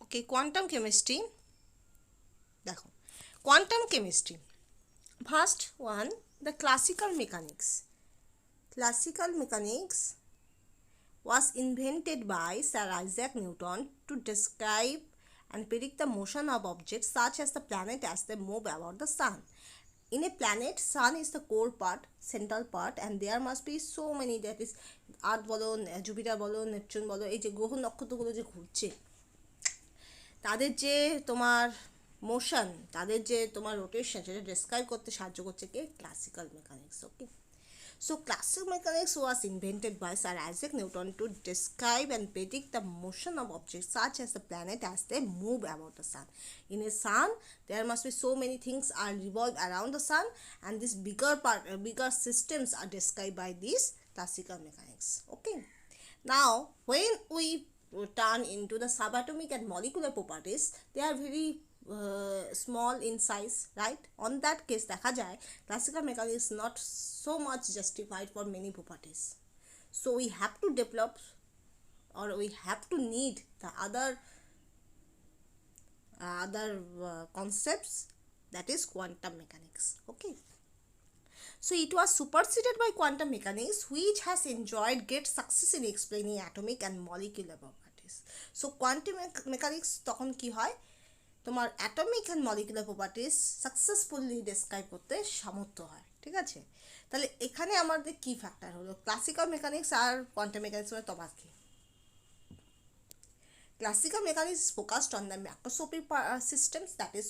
ওকে, quantum chemistry. দেখো, quantum chemistry first one, the classical mechanics. Classical mechanics was invented by Sir Isaac Newton to describe and predict the motion of objects such as the planet as they move about the sun. In a planet, sun is the core part, central part, and there must be so many, that is Earth বলো, Jupiter বলো, Neptune বলো, এই যে গ্রহ নক্ষত্রগুলো যে ঘুরছে, তাদের যে তোমার মোশন, তাদের যে তোমার রোটেশন, সেটা ডেসক্রাইব করতে সাহায্য করছে কে? Classical mechanics. Okay, so classical mechanics was invented by Sir Isaac Newton to describe and predict the motion of objects such as the planet as they move about the sun. In a sun, there must be so many things are revolve around the sun, and this bigger systems are described by these classical mechanics. Okay, now when we turn into the subatomic and molecular properties, they are very small in size, right? On that case দেখা যায় classical mechanics is not so much justified for many properties, so we have to develop, or we have to need the other concepts, that is quantum mechanics. Okay, so it was superseded by quantum mechanics, which has enjoyed great success in explaining atomic and molecular properties. So quantum mechanics তখন কি হয়, তোমার atomic and molecular properties successfully describe করতে সামর্থ্য হয়। ঠিক আছে, তাহলে এখানে আমাদের কি ফ্যাক্টর হলো? ক্লাসিক্যাল মেকানিক্স আর কোয়ান্টাম মেকানিক্সের তফাৎ কি? Classical mechanics focused on the macroscopic systems, that is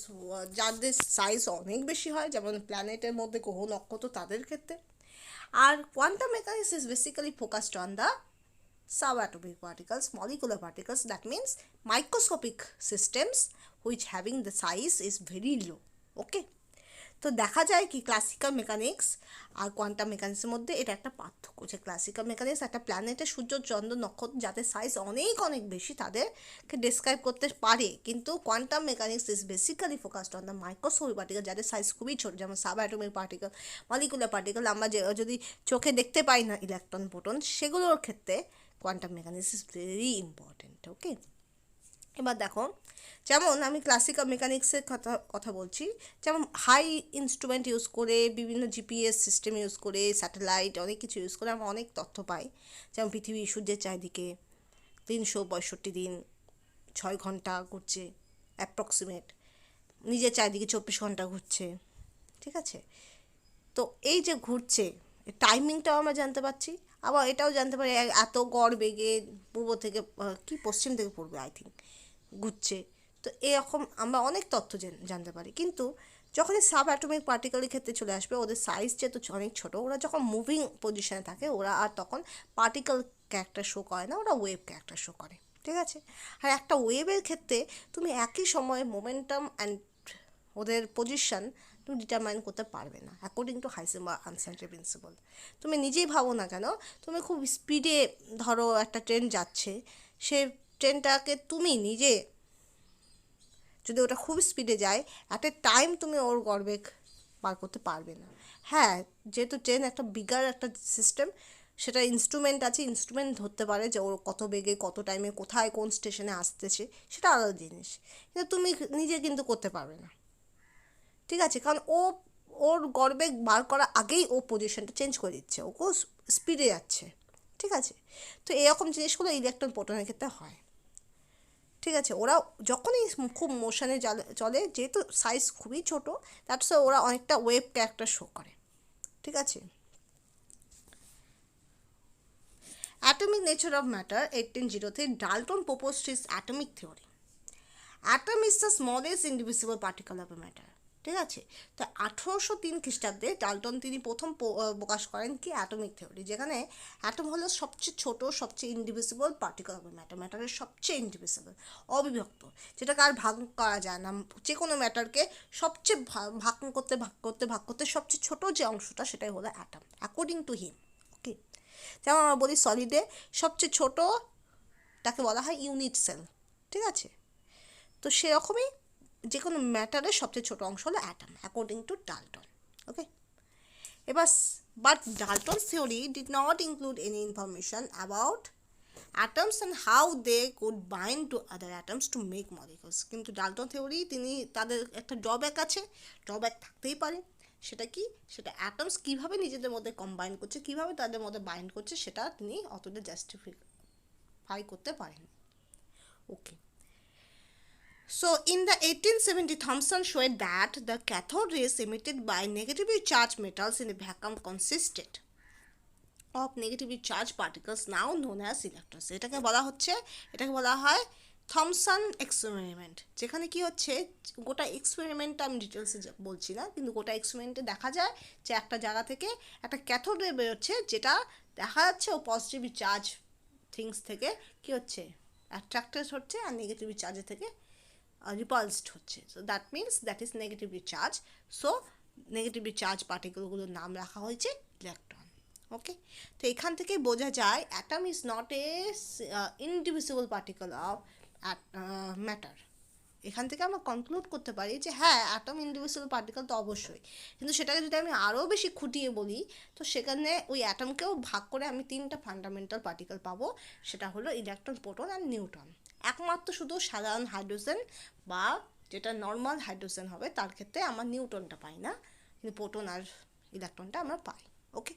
যাদের সাইজ অনেক বেশি হয়, যেমন প্ল্যানেটের মধ্যে গ্রহ নক্ষত্র, তাদের ক্ষেত্রে। আর quantum mechanics is basically focused on the subatomic particles, molecular particles, that means microscopic systems which having the size is very low. Okay, তো দেখা যায় কি ক্লাসিক্যাল মেকানিক্স আর কোয়ান্টাম মেকানিক্সের মধ্যে এটা একটা পার্থক্য, যে ক্লাসিক্যাল মেকানিক্স একটা প্ল্যানেটের সূর্য, চন্দ্র, নক্ষত্র যাদের সাইজ অনেক অনেক বেশি তাদেরকে ডেসক্রাইব করতে পারে, কিন্তু quantum mechanics is basically focused on the microscopic particle যাদের সাইজ খুবই ছোট, যেমন সাবঅ্যাটমিক পার্টিকেল, মলিকুলার পার্টিকেল, আমরা যদি চোখে দেখতে পাই না ইলেকট্রন, প্রোটন, সেগুলোর ক্ষেত্রে quantum mechanics is very important. Okay, এবার দেখো, যেমন আমি ক্লাসিক্যাল মেকানিক্সের কথা বলছি, যেমন হাই ইনস্ট্রুমেন্ট ইউজ করে, বিভিন্ন জিপিএস সিস্টেম ইউজ করে, স্যাটেলাইট, অনেক কিছু ইউজ করে আমরা অনেক তথ্য পাই, যেমন পৃথিবী সূর্যের চারিদিকে 365 দিন 6 ঘন্টা ঘুরছে, অ্যাপ্রক্সিমেট, নিজের চারিদিকে 24 ঘন্টা ঘুরছে। ঠিক আছে, তো এই যে ঘুরছে, টাইমিংটাও আমরা জানতে পারছি, আবার এটাও জানতে পারি এত গড় বেগে পূর্ব থেকে কি পশ্চিম থেকে পূর্বে আই থিঙ্ক ঘুরছে। তো এরকম আমরা অনেক তথ্য জানতে পারি, কিন্তু যখনই সাব অ্যাটমিক পার্টিকেলের ক্ষেত্রে চলে আসবে, ওদের সাইজ যেহেতু অনেক ছোটো, ওরা যখন মুভিং পজিশনে থাকে, ওরা আর তখন পার্টিকেল ক্যারেক্টার শো করে না, ওরা ওয়েভ ক্যারেক্টার শো করে। ঠিক আছে, আর একটা ওয়েভের ক্ষেত্রে তুমি একই সময়ে মোমেন্টাম অ্যান্ড ওদের পজিশন তুমি ডিটারমাইন করতে পারবে না, according to Heisenberg uncertainty principal. তুমি নিজেই ভাবো না কেন, তুমি খুব স্পিডে ধরো একটা ট্রেন যাচ্ছে, সে ট্রেনটাকে তুমি নিজে যদি ওটা খুব স্পিডে যায়, অ্যাট এ টাইম তুমি ওর গড়বেগ পার করতে পারবে না। হ্যাঁ, যেহেতু ট্রেন একটা বিগার একটা সিস্টেম, সেটা ইনস্ট্রুমেন্ট আছে, ইনস্ট্রুমেন্ট ধরতে পারে যে ওর কত বেগে কত টাইমে কোথায় কোন স্টেশনে আসতেছে, সেটা আলাদা জিনিস, কিন্তু তুমি নিজে কিন্তু করতে পারবে না। ঠিক আছে, কারণ ওর গড়বেগ বার করার আগেই ও পজিশনটা চেঞ্জ করে দিচ্ছে, ওকেও স্পিডে যাচ্ছে। ঠিক আছে, তো এরকম জিনিসগুলো ইলেকট্রন প্রোটনের ক্ষেত্রে হয়। ঠিক আছে, ওরা যখনই খুব মোশনে চলে, যেহেতু সাইজ খুবই ছোটো, দ্যাটস ওরা অনেকটা ওয়েভ ক্যারেক্টার শো করে। ঠিক আছে, atomic nature of matter 1803 Dalton proposed his atomic theory. Atom is the smallest indivisible particle of a matter. ঠিক আছে, তো 1803 খ্রিস্টাব্দে ডাল্টন তিনি প্রথম প্রকাশ করেন কি অ্যাটমিক থিওরি, যেখানে অ্যাটম হলো সবচেয়ে ছোট, সবচেয়ে ইনডিভিজিবল পার্টিকেল অফ ম্যাটার, ম্যাটারের সবচেয়ে ইনডিভিজিবল, অবিভক্ত, যেটাকে আর ভাগ করা যায় না। যে কোনো ম্যাটারকে সবচেয়ে ভাগ করতে সবচেয়ে ছোট যে অংশটা, সেটাই হলো অ্যাটম, অ্যাকর্ডিং টু হিম। ওকে, যেমন আমরা বলি সলিডে সবচেয়ে ছোটোটাকে বলা হয় ইউনিট সেল। ঠিক আছে, তো সেরকমই যে কোনো ম্যাটারের সবচেয়ে ছোটো অংশ হলো atom, according to Dalton. Okay, এবার but Dalton's theory did not include any information about atoms and how they could bind to other atoms to make molecules. কিন্তু ডাল্টন থিওরি তিনি তাদের একটা ড্রব্যাক আছে, ড্রব্যাক থাকতেই পারে। সেটা কি, সেটা অ্যাটমস কীভাবে নিজেদের মধ্যে কম্বাইন করছে, কীভাবে তাদের মধ্যে বাইন্ড করছে, সেটা তিনি অতটা জাস্টিফাই করতে পারেন। ওকে, so in the 1870 Thomson showed that the cathode rays emitted by negatively charged metals in a vacuum consisted of negatively charged particles now known as electrons. এটাকে বলা হয় থমসন এক্সপেরিমেন্ট, যেখানে কি হচ্ছে গোটা এক্সপেরিমেন্টটা আমি ডিটেলসে বলছি না, কিন্তু গোটা এক্সপেরিমেন্টে দেখা যায় যে একটা জায়গা থেকে একটা ক্যাথোড রে বেরোচ্ছে, যেটা দেখা যাচ্ছে ও পজিটিভলি চার্জ থিংস থেকে কি হচ্ছে অ্যাট্রাক্টেড হচ্ছে, আর নেগেটিভলি চার্জের থেকে রিপালসড হচ্ছে। So that means that is negatively charge. So negatively charge পার্টিকেলগুলোর নাম রাখা হয়েছে ইলেকট্রন। ওকে, তো এখান থেকে বোঝা যায় atom is not a indivisible particle of matter. এখান থেকে আমরা কনক্লুড করতে পারি যে হ্যাঁ, অ্যাটম ইনডিভিজিবল পার্টিকেল তো অবশ্যই, কিন্তু সেটাকে যদি আমি আরও বেশি খুঁটিয়ে বলি, তো সেখানে ওই অ্যাটমকেও ভাগ করে আমি 3টা ফান্ডামেন্টাল পার্টিকেল পাবো। সেটা হলো ইলেকট্রন, প্রোটন অ্যান্ড নিউট্রন। একমাত্র শুধু সাধারণ হাইড্রোজেন বা যেটা নর্মাল হাইড্রোজেন হবে তার ক্ষেত্রে আমার নিউট্রনটা পাই না, কিন্তু প্রোটন আর ইলেকট্রনটা আমরা পাই। ওকে,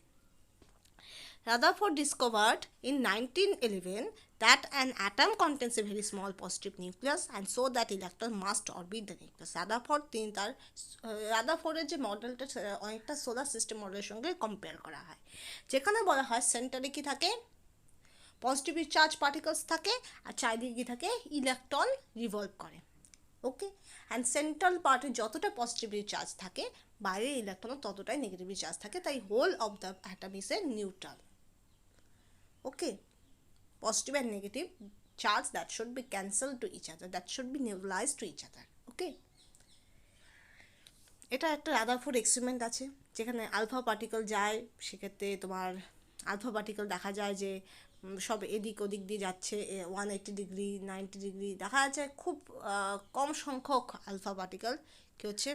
Rutherford discovered in 1911 that an atom contains a very small positive nucleus and so that electron must orbit the nucleus. রাদারফোর্ডের যে মডেলটা অনেকটা সোলার সিস্টেম মডেলের সঙ্গে কম্পেয়ার করা হয়, যেখানে বলা হয় সেন্টারে কি থাকে, পজিটিভলি চার্জ পার্টিকেলস থাকে, আর চারিদিকে কি থাকে, ইলেকট্রন রিভলভ করে। ওকে, অ্যান্ড সেন্ট্রাল পার্টে যতটা পজিটিভলি চার্জ থাকে, বাইরের ইলেকট্রনও ততটাই নেগেটিভলি চার্জ থাকে, তাই whole of the atom is a neutral. Okay, positive and negative charge that should be cancelled to each other, that should be neutralized to each other. Okay, এটা একটা Rutherford experiment আছে, যেখানে alpha particle যায়, সেক্ষেত্রে তোমার alpha particle দেখা যায় যে সব এদিক ওদিক দিয়ে যাচ্ছে, 180 ডিগ্রি 90 ডিগ্রি দেখা যাচ্ছে, খুব কম সংখ্যক আলফা পার্টিকেল কী হচ্ছে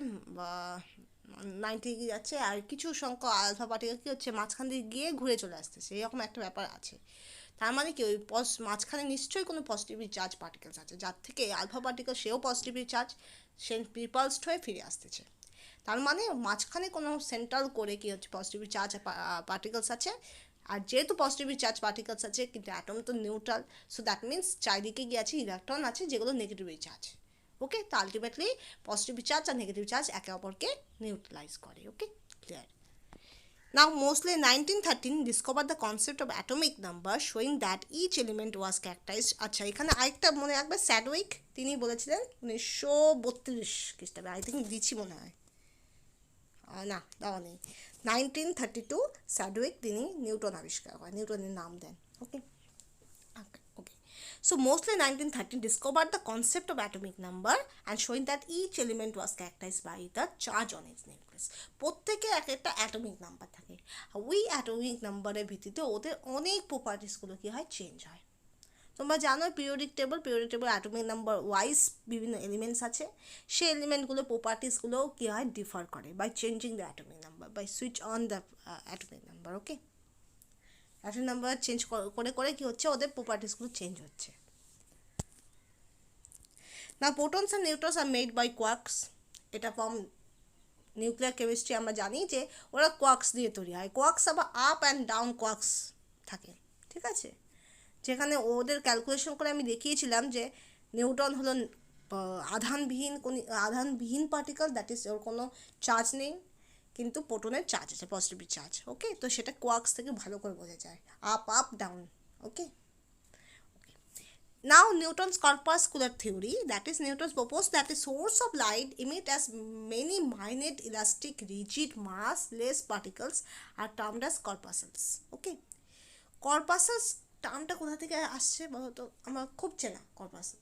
90 ডিগ্রি যাচ্ছে, আর কিছু সংখ্যক আলফা পার্টিকেল কী হচ্ছে মাঝখান দিয়ে গিয়ে ঘুরে চলে আসতেছে, এরকম একটা ব্যাপার আছে। তার মানে কি, ওই মাঝখানে নিশ্চয়ই কোনো পজিটিভলি চার্জ পার্টিকেলস আছে, যার থেকে আলফা পার্টিকেল সেও পজিটিভলি চার্জ, সে রিপালসড হয়ে ফিরে আসতেছে। তার মানে মাঝখানে কোনো সেন্ট্রাল করে কি হচ্ছে পজিটিভলি চার্জ পার্টিকেলস আছে, আর যেহেতু পজিটিভলি চার্জ পার্টিকেলস আছে কিন্তু অ্যাটম তো নিউট্রাল, সো দ্যাট মিনস চারিদিকে গিয়ে আছে ইলেকট্রন আছে যেগুলো নেগেটিভলি চার্জ। ওকে, তো আলটিমেটলি পজিটিভ চার্জ আর নেগেটিভ চার্জ একে অপরকে নিউট্রালাইজ করে। Okay, clear. Now, mostly 1913 discovered the concept of atomic number, showing that each element was characterized. আচ্ছা, এখানে আরেকটা মনে রাখবে, স্যাডউইক তিনি বলেছিলেন 1932 খ্রিস্টাব্দে, আই থিঙ্ক দিচ্ছি মনে হয়, না দেওয়া নেই, 1932 স্যাডউইক তিনি নিউটন আবিষ্কার করেন, নিউটনের নাম দেন। ওকে, okay. So mostly 1913 discovered the concept of atomic number and showing that each element was characterized by the charge on its nucleus. প্রত্যেকে এক একটা অ্যাটমিক নাম্বার থাকে, ওই অ্যাটমিক নাম্বারের ভিত্তিতে ওদের অনেক প্রপার্টিসগুলো কী হয়, চেঞ্জ হয়। তোমরা জানো periodic table atomic number wise বিভিন্ন এলিমেন্টস আছে, সেই এলিমেন্টগুলো প্রপার্টিসগুলোও কী হয়, ডিফার করে by changing the atomic number, by switch on the atomic number. Okay, atomic number change করে করে কী হচ্ছে, ওদের প্রপার্টিসগুলো চেঞ্জ হচ্ছে। না, protons and neutrons are made by quarks. এটা ফ্রম নিউক্লিয়ার কেমিস্ট্রি আমরা জানি যে ওরা কোয়ার্কস দিয়ে তৈরি হয়। কোয়ার্কস আবার আপ অ্যান্ড ডাউন কোয়ার্কস থাকে, ঠিক আছে, যেখানে ওদের ক্যালকুলেশন করে আমি দেখিয়েছিলাম যে নিউট্রন হলো আধানবিহীন পার্টিকেল, দ্যাট ইজ ওর কোনো চার্জ নেই, কিন্তু প্রোটনের চার্জ আছে, পজিটিভ চার্জ। ওকে, তো সেটা কোয়ার্কস থেকে ভালো করে বোঝা যায়, up down. Okay, now Newton's corpuscular theory, that is Newton's proposed that a source of light emit as many minute elastic rigid massless particles are termed as corpuscles. Okay, corpuscles টার্মটা কোথা থেকে আসছে বলো তো, আমার খুব চেনা কর্পাসেল,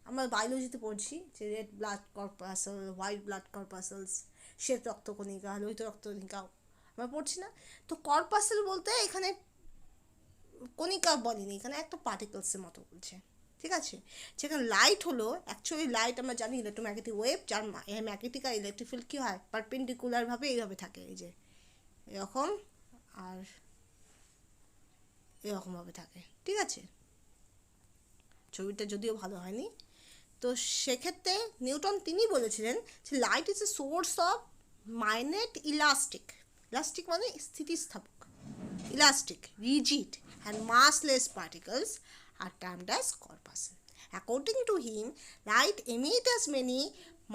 আমরা বায়োলজিতে পড়ছি যে red blood corpuscle, white blood corpuscles, শ্বেত রক্তকণিকা, লোহিত রক্তকণিকা আমরা পড়ছি না। তো কর্পাসেল বলতে এখানে কণিকা বলেনি, এখানে একটা পার্টিকেলসের মতো বলছে, ঠিক আছে, যেখানে লাইট হলো অ্যাকচুয়ালি লাইট আমরা জানি ইলেকট্রোম্যাগনেটিক ওয়েভ, যার ম্যাগনেটিক আর ইলেকট্রিক ফিল্ড কী হয়, পারপেন্ডিকুলারভাবে এইভাবে থাকে, এই যে এরকম, আর এরকমভাবে থাকে, ঠিক আছে। ছবিটা যদিও ভালো হয়নি। তো সেক্ষেত্রে নিউটন তিনি বলেছিলেন যে light is a source of মাইনেট elastic, elastic মানে স্থিতিস্থাপক, elastic, rigid and massless particles are termed as corpuscle. According to him, light emits as many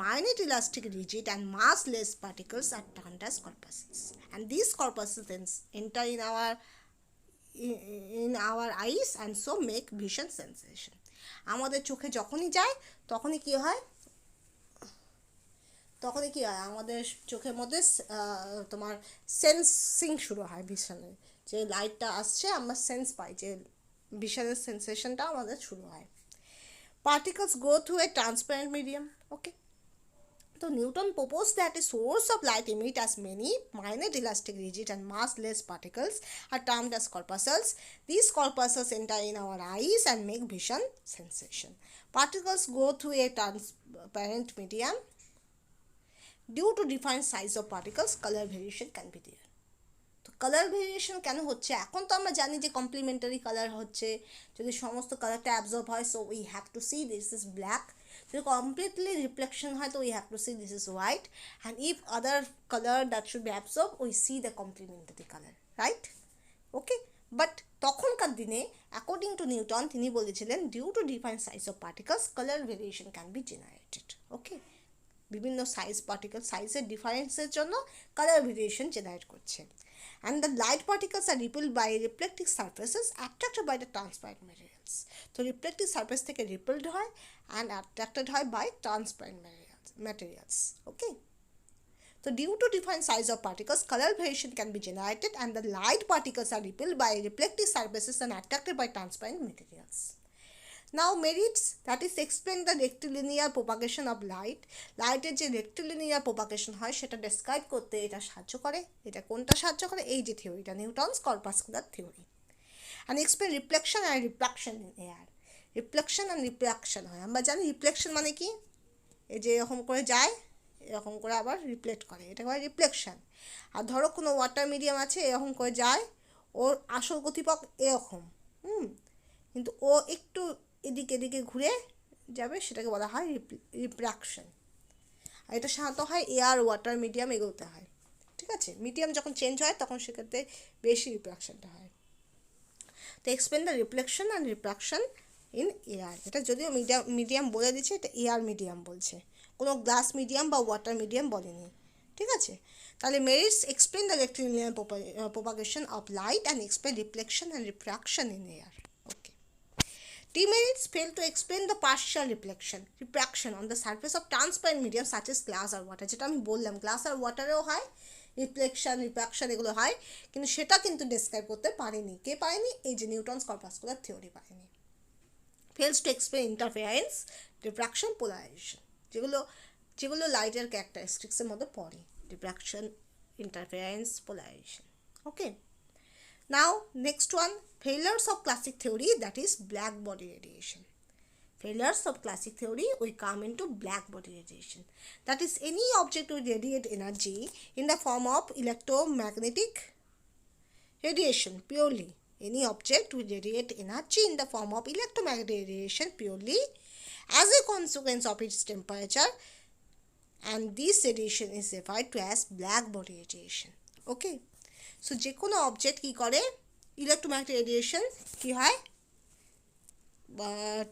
minute elastic, rigid and massless particles are termed as corpuscles. And these corpuscles then enter in our eyes and so make vision sensation. আমাদের চোখে যখনই যায় তখনই কি হয়, আমাদের চোখের মধ্যে তোমার সেন্সিং শুরু হয় ভিশনের, যে লাইটটা আসছে আমরা সেন্স পাই, যে ভিশনের সেন্সেশনটা আমাদের শুরু হয়। Particles go through a transparent medium, okay. তো Newton proposed that a source of light emit as many minute elastic, rigid and massless particles are termed as corpuscles. These corpuscles enter in our eyes and make vision sensation. Particles go through a transparent medium. Due to different size of particles, color variation can be there. তো colour variation কেন হচ্ছে, এখন তো আমরা জানি যে complimentary colour হচ্ছে, যদি সমস্ত কালারটা অ্যাবজর্ব হয় so we have to see this is black, যদি কমপ্লিটলি রিফ্লেকশন হয় তো we have to see this is white, and if other colour that should be absorb we see the complementary colour, right, okay. But তখনকার দিনে according to Newton তিনি বলেছিলেন due to different size of particles colour variation can be generated, okay. বিভিন্ন size particle সাইজের ডিফারেন্সের জন্য colour variation generate করছে। And the light particles are repelled by reflecting surfaces attracted by the transparent materials. So reflecting surface থেকে repelled হয় and attracted হয় by transparent materials. Okay. So due to different size of particles, color variation can be generated and the light particles are repelled by reflecting surfaces and attracted by transparent materials. Now merits, that is explain the rectilinear propagation of light. লাইটের যে rectilinear propagation হয় সেটা describe করতে এটা সাহায্য করে। এটা কোনটা সাহায্য করে, এই যে থিওরিটা Newton's corpuscular theory. and explain reflection and refraction in air. Reflection and refraction হয়, আমরা জানি রিফ্লেকশন মানে কি, এই যে এরকম করে যায় এরকম করে আবার রিফ্লেক্ট করে, এটা হয় রিফ্লেকশন। আর ধরো কোনো ওয়াটার মিডিয়াম আছে এরকম করে যায়, ওর আসল গতিপথ এরকম, কিন্তু ও একটু এদিকে এদিকে ঘুরে যাবে, সেটাকে বলা হয় রিফ্রাকশন। আর এটা সাধারণত হয় এয়ার ওয়াটার মিডিয়াম এগোতে হয়, ঠিক আছে। মিডিয়াম যখন চেঞ্জ হয় তখন সেক্ষেত্রে বেশি রিফ্রাকশনটা হয়। তো explain the reflection and refraction in air, এটা যদিও মিডিয়াম বলে দিচ্ছে, এটা এয়ার মিডিয়াম বলছে, কোনো গ্লাস মিডিয়াম বা ওয়াটার মিডিয়াম বলেনি, ঠিক আছে। তাহলে merits explain the rectilinear propagation of light and explain reflection and refraction in air. Okay. Demerits fail to explain the partial refraction on the surface of transparent medium such as glass or water, যেটা আমি বললাম glass আর ওয়াটারেও হয় reflection refraction এগুলো হয়, কিন্তু সেটা কিন্তু describe করতে পারেনি, কে পারেনি, এই যে নিউটনস কর্পাসকুলার থিওরি পারেনি। Fails to explain interference, refraction, polarisation, যেগুলো লাইটের ক্যারেক্টারিস্টিক্সের মধ্যে পড়ে, refraction, interference, polarisation, okay. Now next one, failures of classic theory, that is black body radiation. Failures of classic theory, we come into black body radiation, that is any object will radiate energy in the form of electromagnetic radiation purely. Any object will radiate energy in the form of electromagnetic radiation purely as a consequence of its temperature, and this radiation is referred to as black body radiation, okay. So যে কোনো object কী করে, electromagnetic radiation কী হয়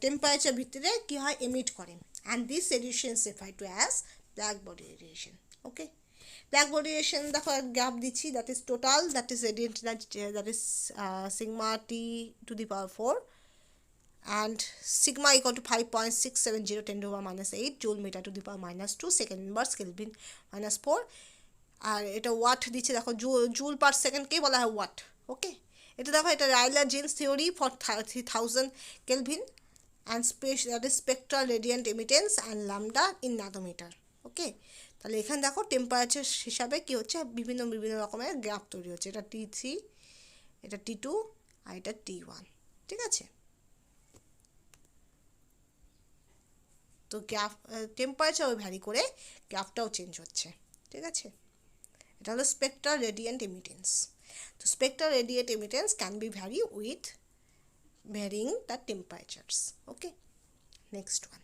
temperature ভিতরে কী হয় emit করে, and this radiation is referred to as black body radiation, okay. Black body radiation দেখো graph দিচ্ছি, that is total, that is radiant energy, that is sigma T to the power 4 and sigma equal to 5.670 10 to the power -8 joule meter to the power -2 second inverse Kelvin -4, আর এটা watt দিচ্ছে দেখো, joule per সেকেন্ডকে বলা হয় watt, ওকে। এটা দেখো এটা রাইলার Jeans theory for 3000 kelvin and that is spectral radiant emittance and lambda in nanometre, okay. তাহলে এখানে দেখো টেম্পারেচার হিসাবে কী হচ্ছে, বিভিন্ন রকমের গ্রাফ তৈরি হচ্ছে, এটা T3, এটা T2 আর এটা T1, ঠিক আছে। তো গ্রাফ টেম্পারেচারও ভ্যারি করে গ্রাফটাও চেঞ্জ হচ্ছে, ঠিক আছে। এটা হলো স্পেকট্রাল রেডিয়েন্ট এমিটেন্স। তো spectral radiant emittance can be vary with varying the temperatures. Okay, next one.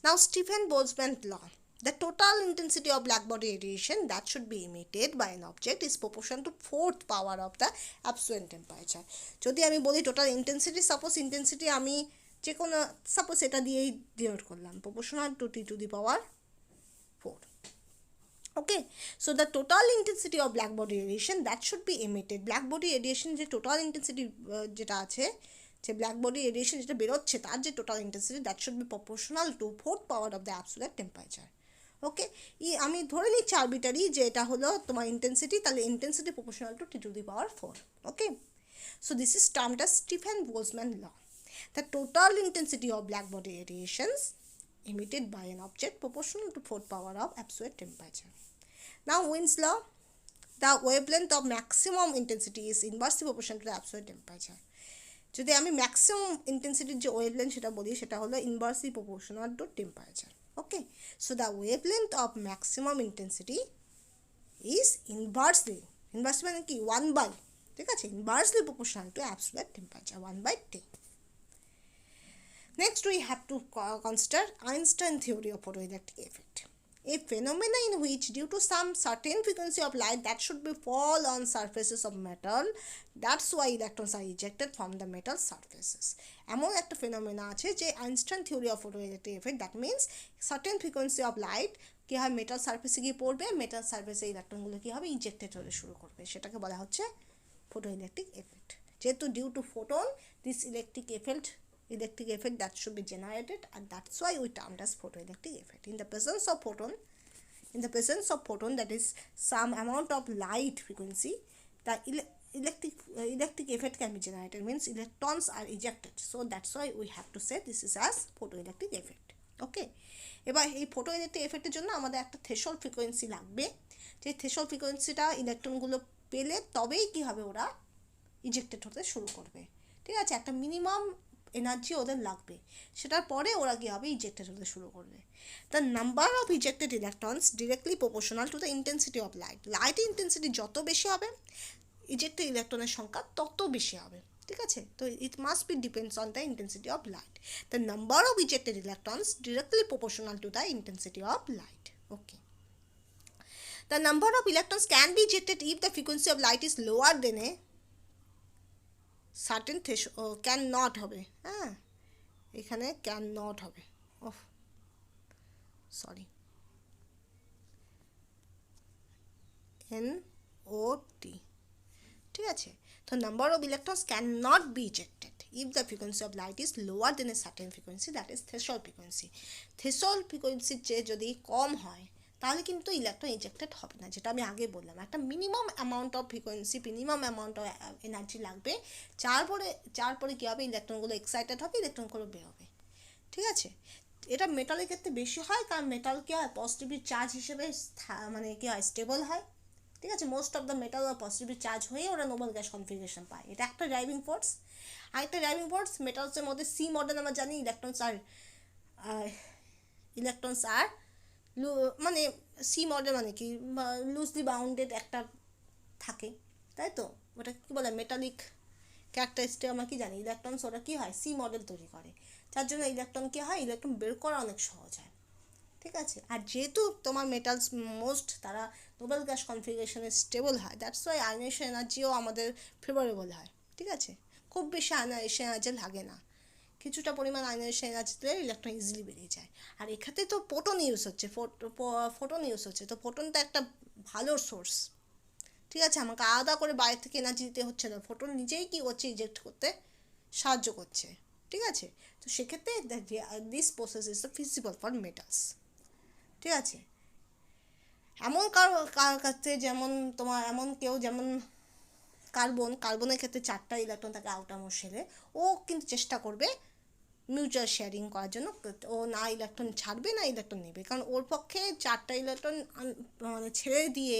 Now Stephen-Boltzmann law. The total intensity of black body radiation that should be emitted by an object is proportional to 4th power of the absolute temperature. যদি আমি বলি total intensity, suppose intensity আমি যে কোনো suppose এটা দিয়েই denote করলাম, proportional to T to the power 4. Okay, so the total intensity of black body radiation that should be emitted, black body radiation যে টোটাল ইন্টেন্সিটি যেটা আছে, যে ব্ল্যাক বডি রেডিয়েশন যেটা বেরোচ্ছে তার যে total intensity that should be proportional to 4th power of the absolute temperature. Okay, আমি ধরে নিচ্ছি আরবিটারি যে এটা হলো তোমার ইন্টেন্সিটি, তাহলে intensity proportional to T to the power 4. Okay, so this is termed as Stephen-Boltzmann law. The total intensity of black body radiations emitted by an object proportional to 4th power of absolute temperature. Now Wien's law, the wavelength of maximum intensity is inversely proportional to the absolute temperature. যদি আমি maximum ইন্টেন্সিটির যে wavelength সেটা বলি, সেটা হলো inversely proportional to temperature. Okay, so the wavelength of maximum intensity is inversely মানে কি 1/, ঠিক আছে, inversely proportional to absolute temperature 1/T. Next we have to consider Einstein theory of photoelectric effect. A phenomena in which due to some certain frequency of light that should be fall on surfaces of metal, that's why electrons are ejected from the metal surfaces. এমন একটা phenomena আছে যে Einstein theory of photoelectric effect, that means certain frequency of light কী হয় metal সার্ফেসে গিয়ে পড়বে, metal সার্ফেসে ইলেকট্রনগুলো কী হবে ইজেক্টেড হতে শুরু করবে, সেটাকে বলা হচ্ছে ফটোইলেকট্রিক এফেক্ট। যেহেতু due to photon this electric effect that should be generated, and that's why we termed as photoelectric effect. In the presence of photon, that is some amount of light frequency, the electric effect can be generated, means electrons are ejected, so that's why we have to say this is as photoelectric effect. Okay, এবার এই photoelectric এফেক্টের জন্য আমাদের একটা threshold frequency লাগবে, যে threshold ফ্রিকোয়েন্সিটা ইলেকট্রনগুলো পেলে তবেই কী হবে ওরা ইজেক্টেড হতে শুরু করবে, ঠিক আছে, একটা মিনিমাম এনার্জি ওদের লাগবে, সেটার পরে ওরা কী হবে ইজেক্টেড হতে শুরু করবে। The number of ejected electrons directly proportional to the intensity of light, light intensity যত বেশি হবে ইজেক্টেড ইলেকট্রনের সংখ্যা তত বেশি হবে, ঠিক আছে, তো it must be depends on the intensity of light. The number of ejected electrons directly proportional to the intensity of light. Okay, the number of electrons can be ejected if the frequency of light is lower then a certain can not হবে, হ্যাঁ এখানে can not হবে, oh sorry, NOT, ঠিক আছে, তো number of electrons can not be ejected if the frequency of light is lower then a certain frequency, that is threshold frequency. Threshold ফ্রিকোয়েন্সির চেয়ে যদি কম হয় তাহলে কিন্তু ইলেকট্রন ইজেক্টেড হবে না, যেটা আমি আগে বললাম, একটা minimum amount of frequency, minimum amount of energy লাগবে, যার পরে কী হবে ইলেকট্রনগুলো এক্সাইটেড হবে, ইলেকট্রনগুলো বেরোবে, ঠিক আছে। এটা মেটালের ক্ষেত্রে বেশি হয়, কারণ মেটাল কী হয় পজিটিভ চার্জ হিসেবে মানে কী হয় স্টেবল হয়, ঠিক আছে, most of the metal positive charge হয়ে ওরা নোবেল গ্যাস কনফিগারেশন পায়, এটা একটা ড্রাইভিং ফোর্স। আরেকটা ড্রাইভিং ফোর্স মেটালসের মধ্যে সি মডেল আমরা জানি ইলেকট্রনস আর মানে সি মডেল মানে কি লুজলি বাউন্ডেড একটা থাকে, তাই তো, ওটা কী বলে মেটালিক ক্যারেক্টারিস্টিক আমরা কি জানি, ইলেকট্রনস ওরা কী হয় সি মডেল তৈরি করে, যার জন্য ইলেকট্রন কী হয় ইলেকট্রন বের করা অনেক সহজ হয়, ঠিক আছে। আর যেহেতু তোমার মেটালস মোস্ট তারা নোবেল গ্যাস কনফিগারেশনে স্টেবল হয়, দ্যাটস ওয়াই আয়নেশন এনার্জিও আমাদের ফেভারেবল হয়, ঠিক আছে, খুব বেশি আয়নেশন এনার্জি লাগে না, কিছুটা পরিমাণ আয়নেশন এনার্জি দিলে ইলেকট্রন ইজিলি বেরিয়ে যায়। আর এক্ষেত্রে তো ফোটন ইউজ হচ্ছে, তো ফোটনটা একটা ভালো সোর্স, ঠিক আছে, আমাকে আলাদা করে বাইরে থেকে এনার্জি দিতে হচ্ছে না, ফোটন নিজেই কী করছে ইজেক্ট করতে সাহায্য করছে, ঠিক আছে, তো সেক্ষেত্রে this process is feasible for metals, ঠিক আছে। এমন কার কাছে যেমন তোমার এমন কেউ যেমন কার্বনের ক্ষেত্রে 4টা ইলেকট্রন থাকে আউটারমোস্ট শেলে, ও কিন্তু চেষ্টা করবে মিউচুয়াল শেয়ারিং করার জন্য, ও না ইলেকট্রন ছাড়বে না ইলেকট্রন নেবে, কারণ ওর পক্ষে 4টা ইলেকট্রন মানে ছেড়ে দিয়ে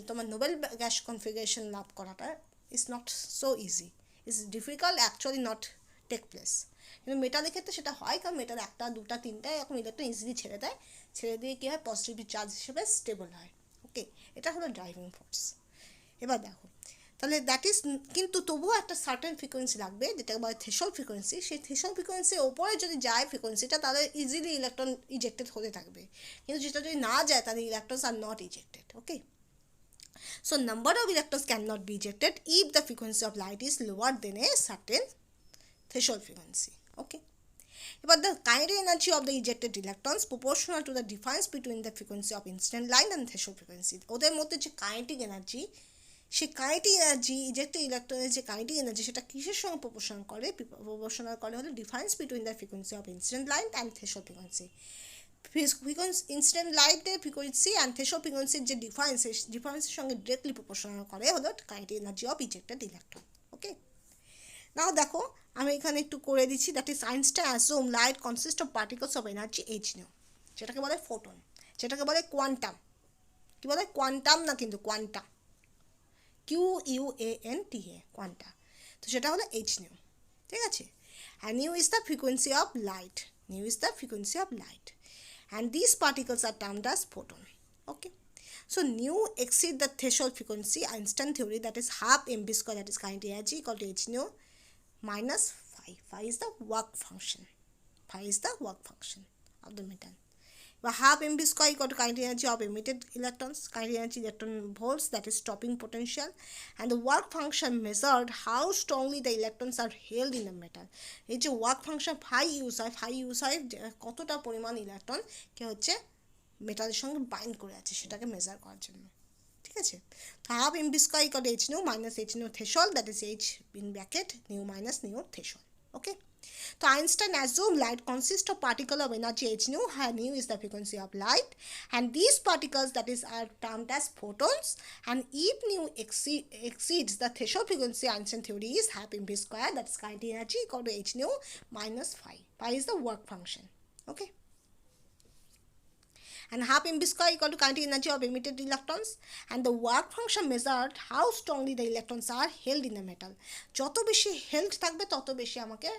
তোমার নোবেল গ্যাস কনফিগারেশন লাভ করাটা is not so easy, is difficult actually not take place. কিন্তু মেটালের ক্ষেত্রে সেটা হয়, কারণ মেটাল 1টা 2টা 3টা এরকম ইলেকট্রন ইজিলি ছেড়ে দিয়ে কী হয় পজিটিভ চার্জ হিসেবে স্টেবল হয়। ওকে, এটা হলো ড্রাইভিং ফোর্স। এবার দেখো তাহলে দ্যাট ইজ, কিন্তু তবুও একটা সার্টেন ফ্রিকোয়েন্সি লাগবে যেটাকে বলে থ্রেশহোল্ড ফ্রিকোয়েন্সি। সেই থ্রেশহোল্ড ফ্রিকোয়েন্সির ওপরে যদি যায় ফ্রিকোয়েন্সিটা, তাহলে ইজিলি ইলেকট্রন ইজেক্টেড হতে থাকবে, কিন্তু যেটা যদি না যায় তাহলে electrons are not ejected. Okay, so number of electrons cannot be ejected if the frequency of light is lower than a certain threshold frequency. Okay, but the kinetic energy of the ejected electrons proportional to the difference between the frequency of incident light and threshold frequency. ওদের মধ্যে যে kinetic energy, সেই kinetic energy ইজেক্টেড ইলেকট্রনের যে kinetic energy, সেটা কিসের সঙ্গে proportional করে হলো difference between the frequency of incident light and threshold frequency. Incident লাইটের ফ্রিকোয়েন্সি অ্যান্ড থ্রেশহোল্ড ফ্রিকোয়েন্সির যে ডিফারেন্সের সঙ্গে ডিরেক্টলি প্রপোর্শনাল করে হলো কাইনেটিক এনার্জি অফ ইজেক্টেড ইলেকট্রন। ওকে, নাও দেখো আমি এখানে একটু করে দিচ্ছি, that is Einstein assume light consist of particles of energy H new, যেটাকে বলে ফোটন, যেটাকে বলে কোয়ান্টাম। কী বলে? কোয়ান্টাম না, কিন্তু কোয়ান্টাম, QUANTA, কোয়ান্টা। তো সেটা হলো এইচ নিউ, ঠিক আছে। And new is the frequency of light, new is the frequency of light, and these particles are termed as photon. Okay, so nu exceed the threshold frequency, Einstein theory, that is half mv square, that is kinetic energy equal to h nu minus phi. Phi is the work function, phi is the work function of the metal. But half mv square equal to kinetic energy of emitted electrons, kinetic energy electron volts, that is stopping potential, and the work function measured how strongly the electrons are held in the metal. এই যে work function phi use হয় কতটা পরিমাণ electron কে হচ্ছে মেটালের সঙ্গে bind করে আছে সেটাকে মেজার করার জন্য, ঠিক আছে। তো half mv square equal to h nu minus h nu threshold, that is h in bracket new minus nu threshold. Okay, so Einstein assumed light consists of particle of energy h nu, where nu is the frequency of light, and these particles, that is, are termed as photons, and if nu exceeds the threshold frequency, Einstein theory is half mv square, that is kinetic energy equal to h nu minus phi. Phi is the work function. Okay, and half mv square equal to kinetic energy of emitted electrons, and the work function measured how strongly the electrons are held in the metal. যত বেশি held থাকবে তত বেশি আমাকে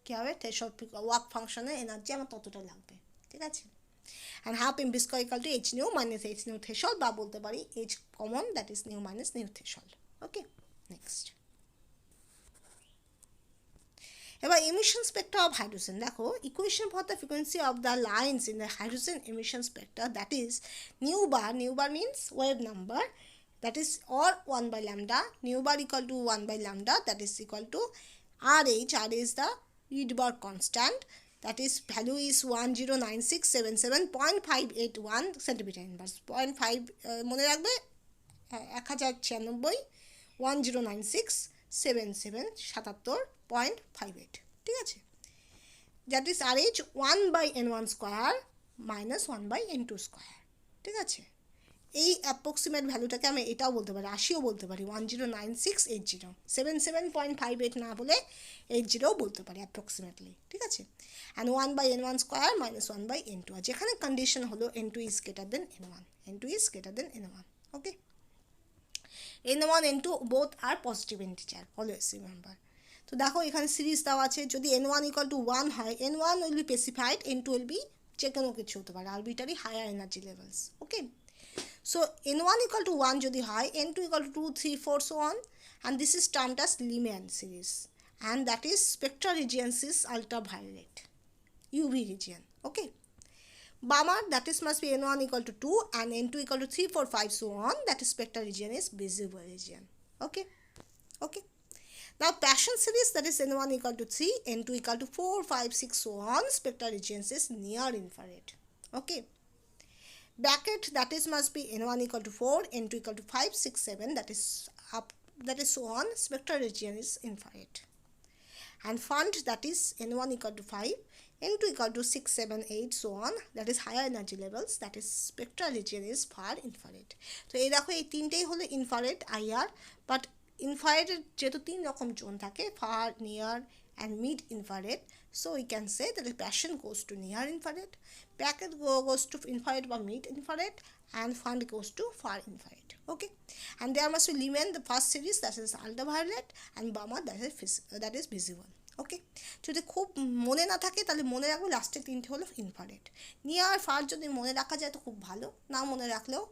কী হবে, threshold work ফাংশনের energy আমার ততটা লাগবে, ঠিক আছে। And half mv square equal to h nu minus h nu threshold, বা বলতে পারি h common, that is nu minus nu threshold. Okay, next এবার এমিশন স্পেক্ট্রা অফ হাইড্রোজেন। দেখো equation for the frequency of the lines in the hydrogen emission spectra, that is nu bar means wave number, that is or 1 by lambda, nu bar equal to 1 by lambda, that is equal to RH. R is the Rydberg constant, that is value is 109677.581 centimeter inverse, 0.5 মনে রাখবে 1096 10967777.58, ঠিক আছে। That is RH 1 by n1 square minus 1 by n2 square, ঠিক আছে। এই approximate ভ্যালুটাকে আমি এটাও বলতে পারি, 80ও বলতে পারি, 109680 77.58 না বলে 80ও বলতে পারি অ্যাপ্রক্সিমেটলি, ঠিক আছে। And 1 by n1 square minus 1 by n2, আর যেখানে কন্ডিশন হলো n2 is greater than n1, n2 is greater than n1। Okay, n1 n2 both are positive integer, always remember. তো দেখো এখানে সিরিজ দেওয়া আছে, যদি n1 ইকুয়াল টু 1 হয়, n1 will be specified, n2 will be যে কোনো কিছু হতে পারে, arbitrary higher energy levels. Okay, so n1 equal to 1 যদি হয়, n2 equal to 2 3 4 so on, and this is termed as Lyman series, and that is spectral regions is ultraviolet, UV region. Okay, Bamar, that is must be n1 equal to 2 and n2 equal to 3 4 5 so on, that is spectral region is visible region. Okay, okay, now Paschen series, that is n1 equal to 3, n2 equal to 4 5 6 so on, spectral regions is near infrared. Okay, bracket, that is must be n1 equal to 4, n2 equal to 5 6 7, that is up, that is so on, spectral region is infrared. And fund, that is n1 equal to 5, n2 equal to 6 7 8 so on, that is higher energy levels, that is spectral region is far infrared. তো এই দেখো এই তিনটেই হলো infrared IR, but ইনফ্রারেডের যেহেতু 3 রকম zone থাকে, far, near and mid infrared, so we can say that the Paschen goes to near infrared, bracket goes to infrared or mid infrared, and fund goes to far infrared. Okay, and there must be Lyman, the first series, that is ultraviolet, and Bamar, that is visible. ওকে, যদি খুব মনে না থাকে তাহলে মনে রাখবো লাস্টে তিনটে হলো ইনফ্রারেড। নিয়ার ফার যদি মনে রাখা যায় তো খুব ভালো, না মনে রাখলেও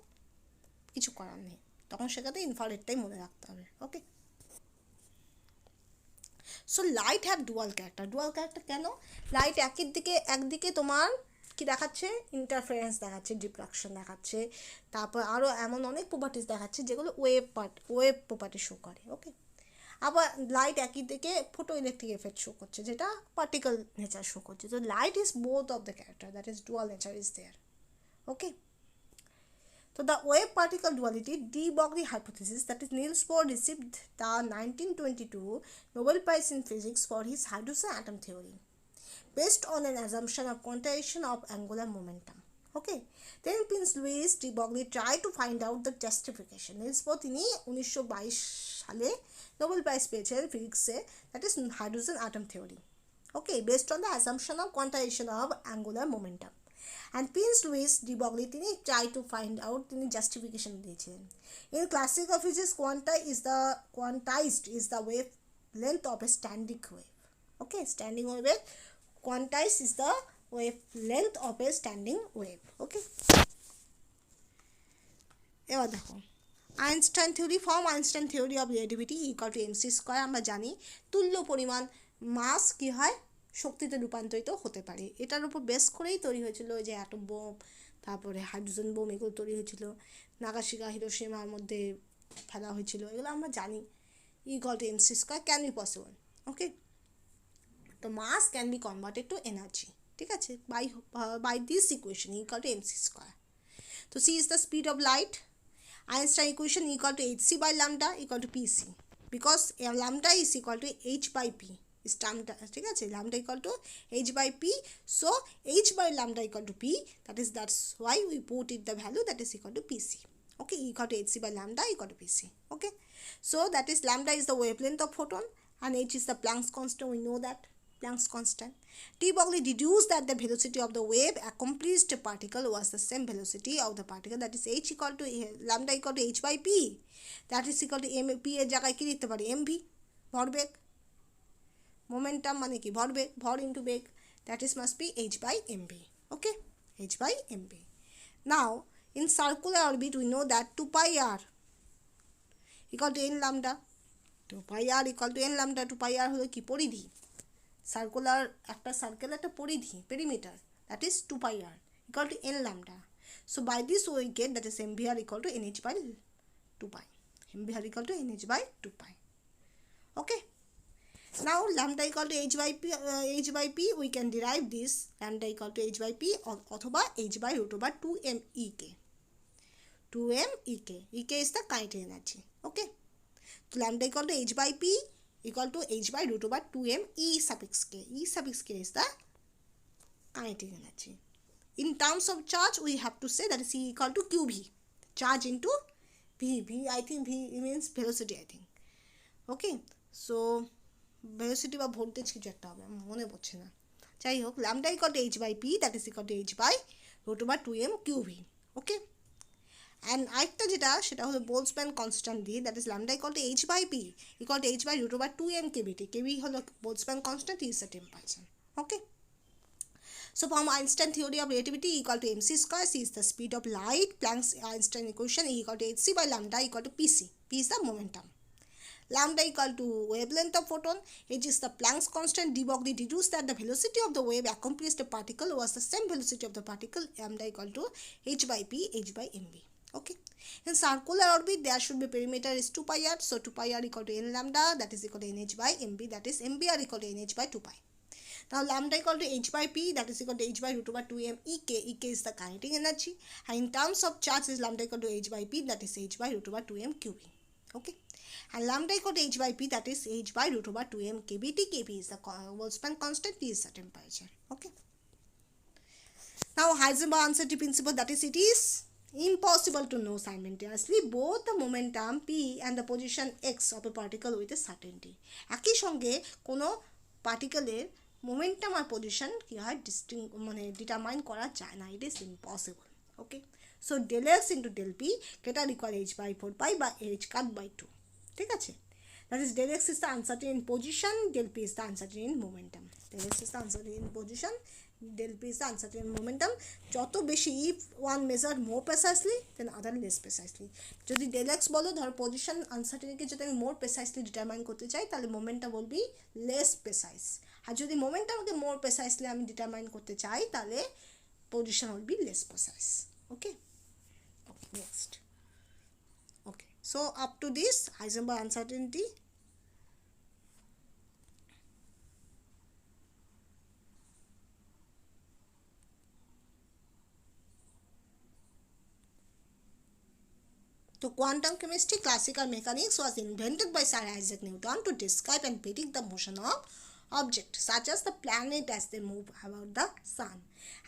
কিছু করার নেই, তখন সেখানে ইনফ্রারেডটাই মনে রাখতে হবে। Okay, so light have dual character কেন? লাইট একদিকে তোমার কি দেখাচ্ছে, ইন্টারফারেন্স দেখাচ্ছে, ডিফ্রাকশন দেখাচ্ছে, তারপর আরও এমন অনেক প্রপার্টিস দেখাচ্ছে যেগুলো ওয়েভ প্রপার্টি শো করে। ওকে, আবার লাইট একই দিকে ফটো ইলেকট্রিক এফেক্ট শো করছে, যেটা পার্টিকেল নেচার শো করছে। তো light is both of the character, that is dual nature is there. Okay, so the wave particle duality de Broglie hypothesis, that is Niels Bohr received the 1922 Nobel Prize in Physics for his hydrogen atom theory based on an assumption of quantization of angular momentum. Okay, then Prince Louis de Broglie tried to find out the justification. Niels Bohr তিনি 1922 সালে Nobel prize পেয়েছেন ফিজিক্সে, that is hydrogen atom theory. Okay, based on the assumption of quantisation of angular momentum. And Prince Louis de Broglie তিনি try to find out, তিনি justification দিয়েছিলেন। In classical physics, quantized is the wavelength of a standing wave. Okay, standing wave, quantized is the wavelength of a standing wave. Okay, এবার দেখো Einstein theory, form Einstein theory of relativity equal to MC square. আমরা জানি তুল্য পরিমাণ মাস কি হয়, শক্তিতে রূপান্তরিত হতে পারে। এটার উপর বেস করেই তৈরি হয়েছিল যে অ্যাটম বোম, তারপরে হাইড্রোজেন বোম, এগুলো তৈরি হয়েছিল, নাগাসাকি হিরোশিমার মধ্যে ফেলা হয়েছিল, এগুলো আমরা জানি। Equal to MC square can be possible. Okay, তো mass can be converted to energy, ঠিক আছে, by this equation equal to MC square. তো C is the speed of light, Einstein equation equal to hc by lambda equal to pc, because lambda is equal to h by p is termটা, ঠিক আছে, lambda equal to h by p, so h by lambda equal to p, that's why we put it the value that is equal to pc. Okay, equal to hc by lambda equal to pc. Okay, so that is lambda is the wavelength of photon and h is the Planck's constant, we know that Planck's constant. De Broglie deduced that the velocity of the wave accomplished particle was the same velocity of the particle, that is h equal to lambda equal to h by p, that is equal to m, p এর জায়গায় কি লিখতে পারি, mv, ভরবেগ, momentum মানে কি ভরবেগ, ভর into beg, that is must be h by mv. Okay, h by mv. Now in circular orbit we know that 2 pi r equal to n lambda, 2 pi r equal to n lambda, 2 pi r হলো কি পরিধি, circular একটা circle একটা পরিধি, perimeter, that is 2 pi r equal to n lambda. So by this we get that is mvr equal to nh by 2 pi, mvr equal to nh by 2 pi. Okay, now lambda equal to h by p we can derive this lambda equal to h by p অথবা h by root over 2m ek, 2m ek, ek is the kinetic energy. Okay, so lambda equal to h by p equal to h by root over 2m e suffix k. E suffix k is the kinetic energy. In terms of charge, we have to say that is E equal to qv, charge into v. I think v means velocity, I think. Okay, so velocity বা voltage কিছু একটা হবে, মনে পড়ছে না, যাই হোক, lambda equal to h by p, that is equal to h by root over 2m qv. Okay, and আরেকটা যেটা সেটা হলো বোলসম্যান কনস্ট্যান্ট দিয়ে, that is lambda equal to h by p equal to h by root over 2m kbt. kb হলো Boltzmann constant, is the temperature. Okay, so from Einstein theory of relativity equal to mc square, c is the speed of light, Planck's Einstein equation equal to hc by lambda equal to pc, p is the momentum, lambda equal to wavelength of photon, h is the Planck's constant. De Broglie deduced that the velocity of the wave accomplished a particle was the same velocity of the particle, lambda equal to h by p, h by mv. Okay, in circular orbit there should be perimeter is 2 pi r, so 2 pi r equal to n lambda, that is equal to nh by mv, that is mvr equal to nh by 2 pi. Now lambda equal to h by p, that is equal to h by root over 2m ek, ek is the kinetic energy, and in terms of charge is lambda equal to h by p, that is h by root over 2m qv. Okay, and lambda equal to h by p, that is h by root over 2m kbt, kb is the Boltzmann constant, t is the temperature. Okay, now Heisenberg uncertainty principle, that is it is impossible to know simultaneously both the momentum p and the position x of a particle with a certainty. একই সঙ্গে কোনো পার্টিকেলের momentum আর position কি হয় মানে determine করা যায় না, it is impossible. Okay, so del x into del p greater equal h by 4 pi বা h কাট বাই 2, ঠিক আছে। That is del x is the uncertain in position, del p is the uncertain in momentum. Del x is the uncertain in position, del p is the uncertain in momentum. যত বেশি, if one measured more precisely then other less precisely. যদি del x বলো ধর position আনসার্টেনিটিকে যদি আমি মোর প্রেসাইসলি determine করতে চাই তাহলে momentum will be less precise, আর যদি মোমেন্টামকে মোর প্রেসাইসলি আমি ডিটারমাইন করতে চাই তাহলে position will be less precise. Okay, next. Okay, so up to this Heisenberg uncertainty. So quantum chemistry, classical mechanics was invented by Sir Isaac Newton to describe and predict the motion of objects such as the planet as they move about the sun,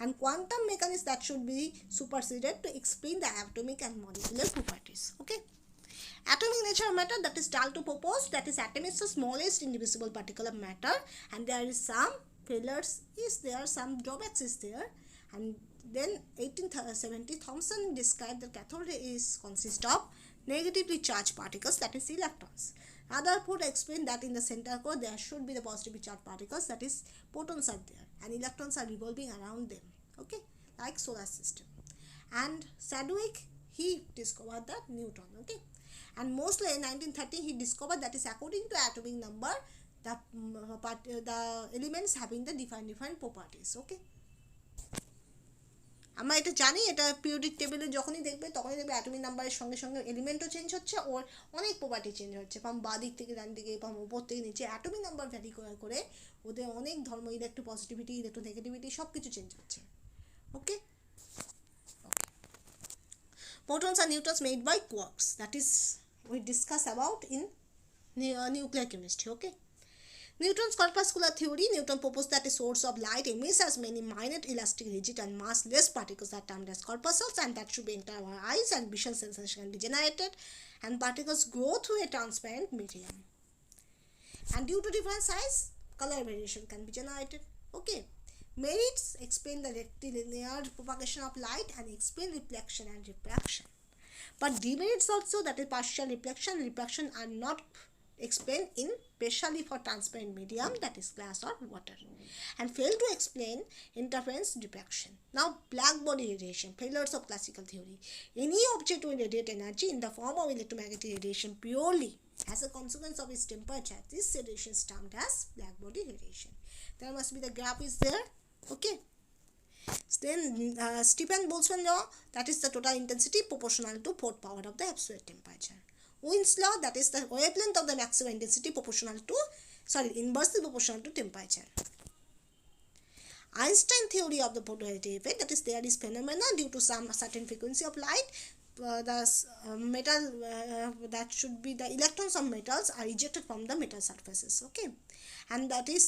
and quantum mechanics that should be superseded to explain the atomic and molecular properties. Okay, atomic nature of matter, that is dull to propose, that is atom is the smallest indivisible particle of matter, and there is some failures is there, some drawbacks is there. And then 1870 Thomson described the cathode ray is consist of negatively charged particles, that is electrons. Rutherford explained that in the center core there should be the positively charged particles, that is photons are there, and electrons are revolving around them. Okay, like solar system. And Sedgwick, he discovered that Newton. Okay, and mostly in 1930 he discovered that is according to atomic number the elements having the different properties. Okay, আমরা এটা জানি, এটা periodic টেবিলে যখনই দেখবে তখনই দেখবে atomic নাম্বারের সঙ্গে সঙ্গে এলিমেন্টও চেঞ্জ হচ্ছে, ওর অনেক প্রপার্টি চেঞ্জ হচ্ছে, পাম বাঁ দিক থেকে ডান দিকে, পাম উপর থেকে নিচে, অ্যাটমিক নাম্বার ভ্যারি করে ওদের অনেক ধর্ম, ইলেকট্রো পজিটিভিটি, ইলেকট্রো নেগেটিভিটি সব কিছু চেঞ্জ হচ্ছে. ওকে, protons are neutrons made by quarks, that is we discuss about in nuclear chemistry. Okay, Newton's corpuscular theory, Newton proposed that a source of light emits as many minute elastic rigid and massless particles are termed as corpuscles, and that should be enter our eyes and vision sensation can be generated, and particles grow through a transparent medium, and due to different size color variation can be generated. Okay, merits explain the rectilinear propagation of light and explain reflection and refraction, but demerits also, that is partial reflection and refraction are not explained in especially for transparent medium, that is glass or water, and fail to explain interference diffraction. Now black body radiation, failures of classical theory. Any object will radiate energy in the form of electromagnetic radiation purely as a consequence of its temperature. This radiation is termed as black body radiation. There must be the graph is there. Okay, then Stephan-Boltzmann law, that is the total intensity proportional to fourth power of the absolute temperature. Wien's law, that is the wavelength of the maximum intensity proportional to, inversely proportional to temperature. Einstein theory of the photoelectric effect, that is there is phenomena due to some certain frequency of light, that should be the electrons of metals are ejected from the metal surfaces. Okay, and that is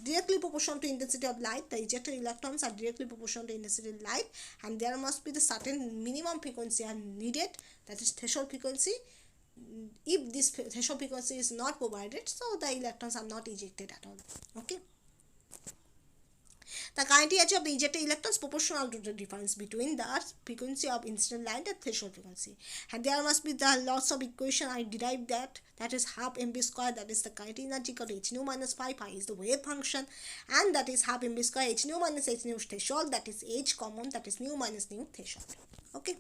directly proportional to intensity of light. The ejected electrons are directly proportional to intensity of light, and there must be the certain minimum frequency are needed, that is threshold frequency. If this threshold frequency is not provided, so the electrons are not ejected at all. Okay, the kinetic energy of the ejected electrons proportional to the difference between the frequency of incident light and threshold frequency, and there must be the lots of equation I derived that is half mv square, that is the kinetic energy equal to h nu minus phi. Phi is the wave function, and that is half mv square h nu minus h nu threshold, that is h common, that is nu minus nu threshold. Okay,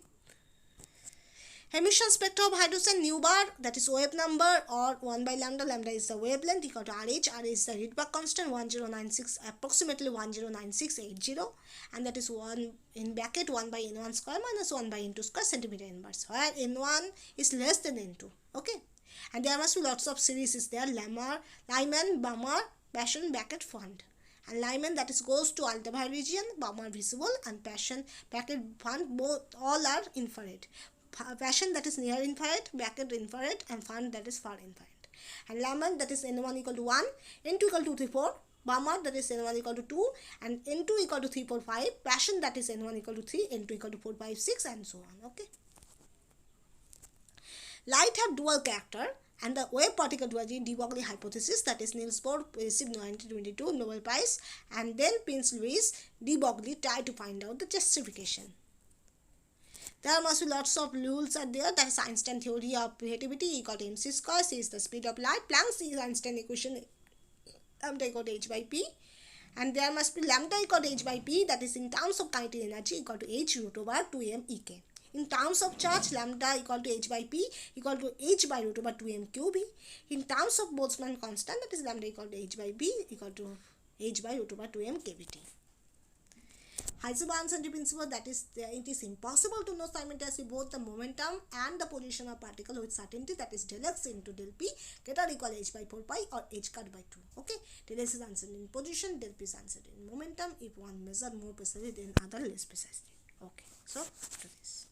emission spectra of hydrogen, nu bar, that is wave number, or 1 by lambda, lambda is the wavelength equal to RH, R is the Rydberg constant 1096, approximately 109,680, and that is 1 in bracket 1 by n1 square minus 1 by n2 square centimeter inverse, where n1 is less than n2. Okay, and there must be lots of series is there, Lyman, Balmer, Paschen, bracket, Fund. And Lyman, that is goes to ultraviolet region, Balmer visible, and Paschen, bracket, Fund, both all are infrared. Paschen, that is near infrared, bracket infrared, and Fund, that is far infrared. And Lyman, that is n1 equal to 1, n2 equal to 3, 4, Balmer, that is n1 equal to 2, and n2 equal to 3, 4, 5, Paschen, that is n1 equal to 3, n2 equal to 4, 5, 6, and so on. Okay, light have dual character, and the wave particle duality de Broglie hypothesis, that is Niels Bohr received 1922 Nobel Prize, and then Prince Louis de Broglie tried to find out the justification. There must be lots of rules are there. That's Einstein theory of relativity equal to mc square. C is the speed of light. Planck's Einstein equation, lambda equal to h by p. And there must be lambda equal to h by p, that is in terms of kinetic energy equal to h root over 2m ek. In terms of charge, lambda equal to h by p equal to h by root over 2m qb. In terms of Boltzmann constant, that is lambda equal to h by p equal to h by root over 2m kbt. Heisenberg's principle, that is, it is impossible to know simultaneously both the momentum and the position of particle with certainty, that is del x into del p greater or equal h by 4 pi or h cut by 2. Okay, del x is answered in position, del p is answered in momentum if one measure more precisely than other less precisely. Okay, so to this.